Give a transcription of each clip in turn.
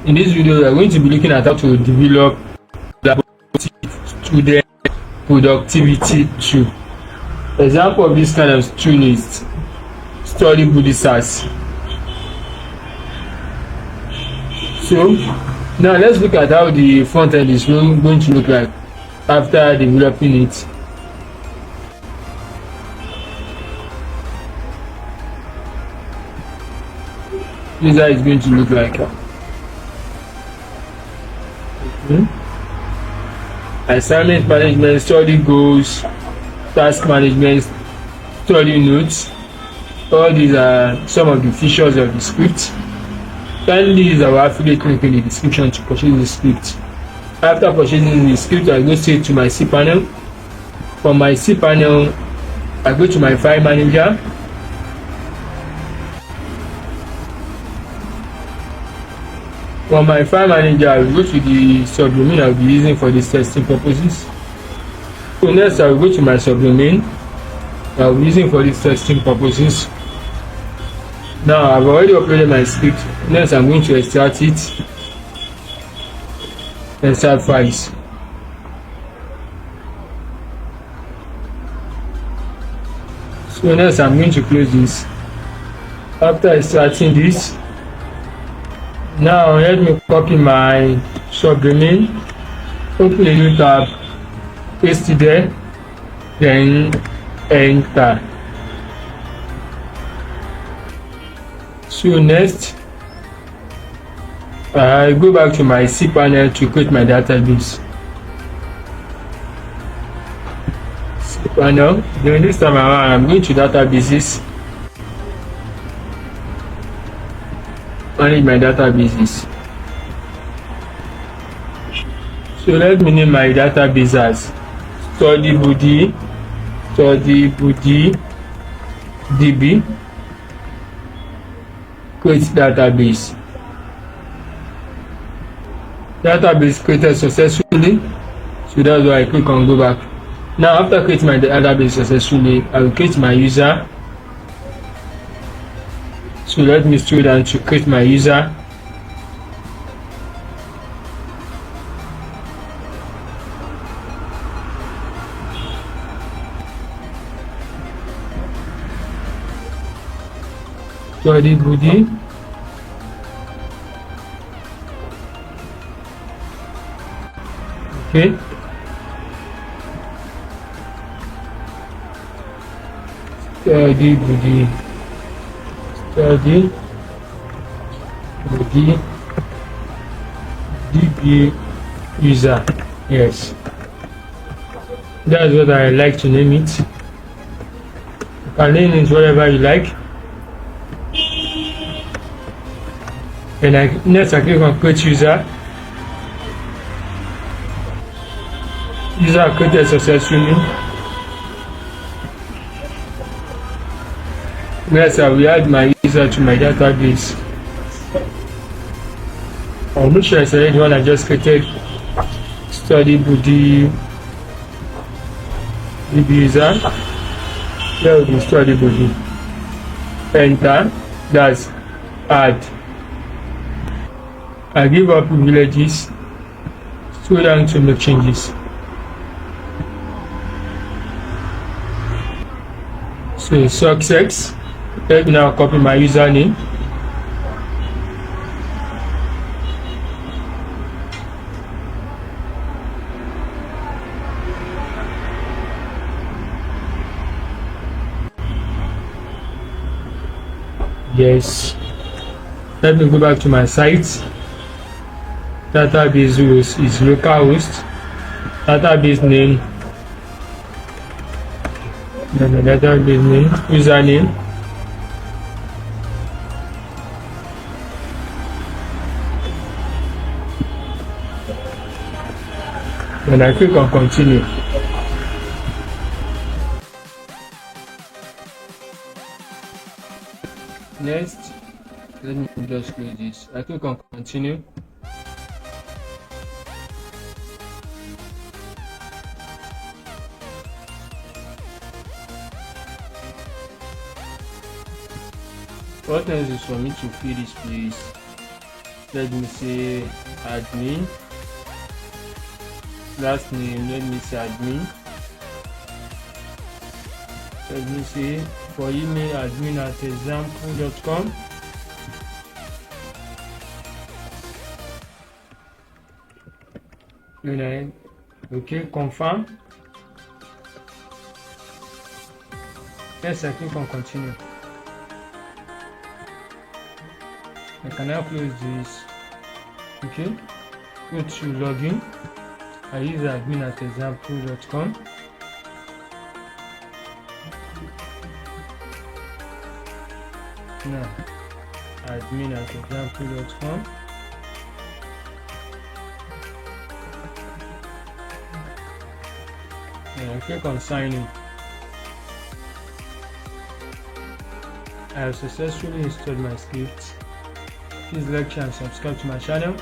In this video, we are going to be looking at how to develop student productivity tool. Example of this kind of tool is StudyBuddy SaaS. So now let's look at how the front end is going to look like after developing it. This is how it's going to look like. Assignment management, study goals, task management, study notes. All these are some of the features of the script. Kindly use our affiliate link in the description to purchase the script. After purchasing the script, I go straight to my cPanel. From my cPanel, I go to my file manager. From my file manager, I will go to the subdomain I will be using for these testing purposes. So next, I will go to my subdomain I will be using for these testing purposes. Now I've already uploaded my script. Next, I'm going to extract it. Extract files. So next, I'm going to close this. After extracting this, now let me copy my subdomain, open a new tab, paste it there, then enter. So next, I go back to my cPanel to create my database. cPanel. Then this time around, I'm going to databases. Manage my databases. So let me name my database as StudyBuddy DB. Create database. Database created successfully. So that's why I click on go back. Now after creating my database successfully, I will create my user. So let me scroll down to create my user. StudyBuddy. Okay. StudyBuddy DB user. Yes, that's what I like to name it. You can name it whatever you like. And next I click on create user. User created successfully. Next I will add my user to my database. I'll make sure I select the one I just created, StudyBuddy DB user. There will be StudyBuddy. Enter. That's add. I give up privileges, scroll down to make changes. So success. Let me now copy my username. Yes. Let me go back to my site. Database host is localhost. Database name. Then the database name, username. Then I click on continue. Next, let me just close this. I click on continue. What else is for me to fill this place? let me say admin. Last name, let me say admin. Let me say for email admin@example.com. Okay, confirm. Yes, I click on continue. I can now close this. Okay, go to login. I use admin@example.com. Now admin@example.com. and I click on sign in. I have successfully installed my script. Please like, share and subscribe to my channel.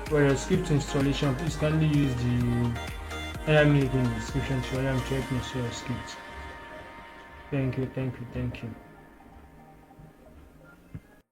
For your script installation, please kindly use the link in the description to check your script. Thank you.